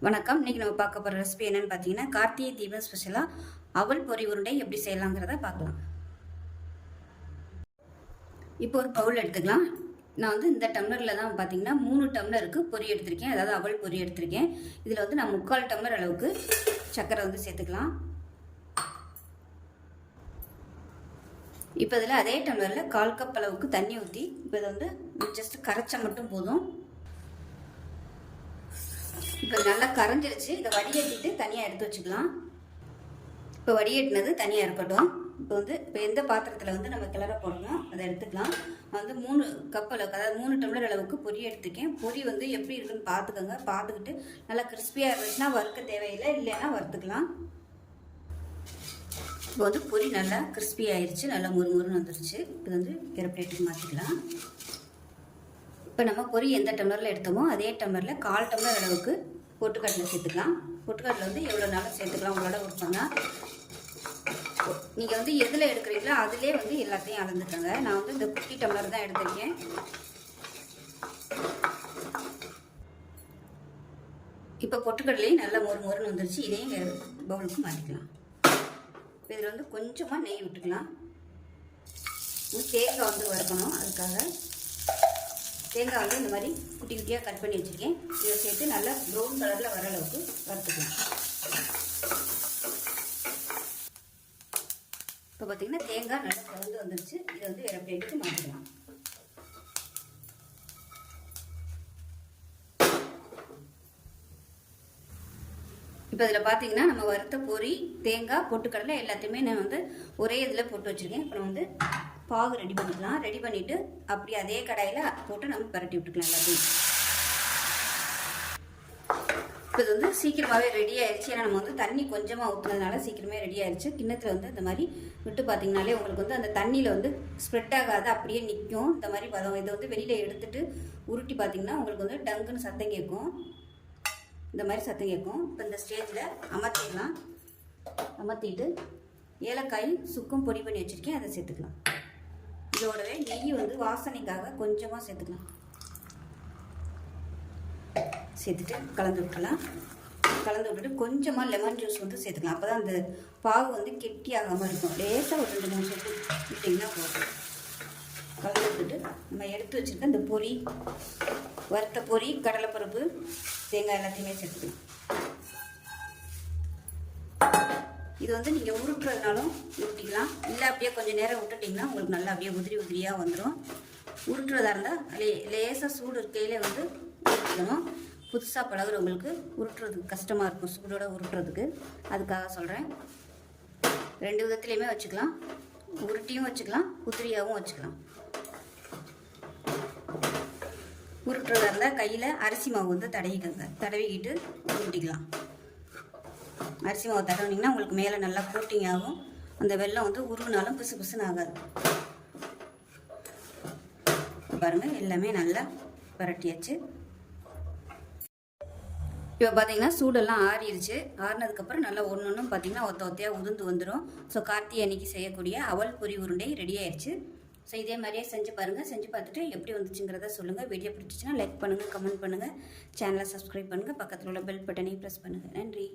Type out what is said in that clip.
வணக்கம். இன்னைக்கு நம்ம பார்க்க போகிற ரெசிபி என்னன்னு பார்த்தீங்கன்னா, கார்த்திகை தீபம் ஸ்பெஷலாக அவல் பொரி உருண்டை எப்படி செய்யலாங்கிறத பார்க்கலாம். இப்போ ஒரு பவுல் எடுத்துக்கலாம். நான் வந்து இந்த டம்ளரில் தான் பார்த்தீங்கன்னா 3 டம்ளருக்கு பொரி எடுத்திருக்கேன், அதாவது அவல் பொரி எடுத்திருக்கேன். இதில் வந்து நான் 3/4 டம்ளர் அளவுக்கு சர்க்கரை வந்து சேர்த்துக்கலாம். இப்போ இதில் அதே டம்ளரில் 1/4 கப் அளவுக்கு தண்ணி ஊற்றி இப்போ இதை வந்து ஜஸ்ட் கரைச்சா மட்டும் போதும். இப்போ நல்லா கரைஞ்சிருச்சு. இதை வடிகட்டிட்டு தனியாக எடுத்து வச்சுக்கலாம். இப்போ வடிகட்டினது தனியாக இருக்கட்டும். இப்போ எந்த பாத்திரத்தில் வந்து நம்ம கிளற போடணும் அதை எடுத்துக்கலாம். நான் வந்து 3 கப் அளவுக்கு, அதாவது 3 டம்ளர் அளவுக்கு பொரி எடுத்துக்கேன். பொரி வந்து எப்படி இருக்குன்னு பார்த்துக்கோங்க. பார்த்துக்கிட்டு நல்லா கிறிஸ்பியாக இருந்துச்சுன்னா வறுக்க தேவையில்லை, இல்லைன்னா வறுத்துக்கலாம். இப்போ வந்து பொரி நல்லா கிறிஸ்பி ஆயிடுச்சு, நல்லா முறுமுறுன்னு வந்துருச்சு. இது வந்து வேறு பிளேட்டுக்கு மாற்றிக்கலாம். இப்போ நம்ம பொரி எந்த டம்ளரில் எடுத்தோமோ அதே டம்ளரில் 1/4 டம்ளர் அளவுக்கு பொட்டுக்கடலை சேர்த்துக்கலாம். பொட்டுக்கடலை வந்து எவ்வளோ நாளும் சேர்த்துக்கலாம், உங்களோட விருப்பங்க. நீங்கள் வந்து எதில் எடுக்கிறீங்களோ அதிலே வந்து எல்லாத்தையும் அளந்துக்கோங்க. நான் வந்து இந்த குட்டி டம்ளர் தான் எடுத்திருக்கேன். இப்போ பொட்டுக்கடலையும் நல்லா மொறுன்னு வந்துருச்சு. இதையும் பவுலுக்கு மாற்றிக்கலாம். இப்போ இதில் வந்து கொஞ்சமாக நெய் விட்டுக்கலாம். தேங்காய் வந்து வறுக்கணும். அதுக்காக தேங்காய் வந்து இந்த மாதிரி குட்டி குட்டியாக கட் பண்ணி வச்சுருக்கேன். இதை சேர்த்து நல்லா ப்ரௌன் கலரில் வர அளவுக்கு வறுத்துக்கலாம். இப்போ பார்த்திங்கன்னா தேங்காய் நல்லா கலந்து வந்துருச்சு. இதை வந்து வேறு பிளேட்டுக்கு மாற்றிக்கலாம். இப்போ இதில் பார்த்தீங்கன்னா நம்ம வறுத்த பொரி, தேங்காய், பொட்டுக்கடலை எல்லாத்தையுமே நான் வந்து ஒரே இதில் போட்டு வச்சுருக்கேன். இப்போ வந்து பாகு ரெடி பண்ணிக்கலாம். ரெடி பண்ணிவிட்டு அப்படி அதே கடாயில் போட்டு நம்ம பரட்டி விட்டுக்கலாம் எல்லாத்தையும். இப்போ இது வந்து சீக்கிரமாகவே ரெடி ஆயிடுச்சு. ஏன்னா நம்ம வந்து தண்ணி கொஞ்சமாக ஊற்றுனதுனால சீக்கிரமே ரெடி ஆயிடுச்சு. கிண்ணத்தில் வந்து இந்த மாதிரி விட்டு பார்த்தீங்கனாலே உங்களுக்கு வந்து அந்த தண்ணியில் வந்து ஸ்ப்ரெட் ஆகாது, அப்படியே நிற்கும். இந்த மாதிரி பதம். இதை வந்து வெளியில் எடுத்துட்டு உருட்டி பார்த்தீங்கன்னா உங்களுக்கு வந்து டங்குன்னு சத்தம் கேட்கும். இந்த மாதிரி சத்தம் கேட்கும். இப்போ இந்த ஸ்டேஜில் அமர்த்திடலாம். அமர்த்திட்டு ஏலக்காயும் சுக்கும் பொடி பண்ணி வச்சுருக்கேன், அதை சேர்த்துக்கலாம். இதோடவே நெய் வந்து வாசனைக்காக கொஞ்சமாக சேர்த்துக்கலாம். சேர்த்துட்டு கலந்து விட்டுலாம். கலந்து விட்டுட்டு கொஞ்சமாக லெமன் ஜூஸ் வந்து சேர்த்துக்கலாம். அப்போ தான் அந்த பாகு வந்து கெட்டியாகாமல் இருக்கும். லேசாக ஒரு 2-3 சொட்டு விட்டிங்கன்னா போதும். கலந்து விட்டுட்டு நம்ம எடுத்து வச்சுருக்க இந்த பொரி, வறுத்த பொரி, கடலைப்பருப்பு, தேங்காய் எல்லாத்தையுமே சேர்த்துக்கலாம். இது வந்து நீங்கள் உருட்டுறதுனாலும் உருட்டிக்கலாம், இல்லை அப்படியே கொஞ்சம் நேரம் விட்டுட்டிங்கன்னா உங்களுக்கு நல்லா அப்படியே உதிரியாக வந்துடும். உருட்டுறதா இருந்தால் லேசாக சூடு இருக்கையிலே வந்து உருட்டிக்கணும். புதுசாக பழகுறவங்களுக்கு உருட்டுறதுக்கு கஷ்டமாக இருக்கும், சூடோடு உருட்டுறதுக்கு. அதுக்காக சொல்கிறேன். 2 விதத்துலேயுமே வச்சுக்கலாம். உருட்டியும் வச்சுக்கலாம், உதிரியாகவும் வச்சுக்கலாம். உருட்டுறதா இருந்தால் கையில் அரிசி மாவு வந்து தடவிக்கிட்டு உருட்டிக்கலாம். அரிசி மாவு தடவினீங்கன்னா உங்களுக்கு மேலே நல்லா கோட்டிங் ஆகும். அந்த வெல்லம் வந்து உருவினாலும் பிசு பிசுன்னு ஆகாது. பாருங்கள், எல்லாமே நல்லா பரட்டியாச்சு. இப்போ பார்த்தீங்கன்னா சூடெல்லாம் ஆறிடுச்சு. ஆறினதுக்கப்புறம் நல்லா ஒன்று பார்த்தீங்கன்னா ஒத்தையாக உதிர்ந்து வந்துடும். ஸோ கார்த்திகை அன்னைக்கு செய்யக்கூடிய அவல் பொரி உருண்டை ரெடி ஆயிடுச்சு. ஸோ இதே மாதிரியே செஞ்சு பாருங்கள். செஞ்சு பார்த்துட்டு எப்படி வந்துச்சுங்கிறத சொல்லுங்கள். வீடியோ பிடிச்சிச்சின்னா லைக் பண்ணுங்கள், கமெண்ட் பண்ணுங்கள், சேனலை சப்ஸ்கிரைப் பண்ணுங்கள், பக்கத்தில் உள்ள பெல் பட்டனையும் ப்ரெஸ் பண்ணுங்கள். நன்றி.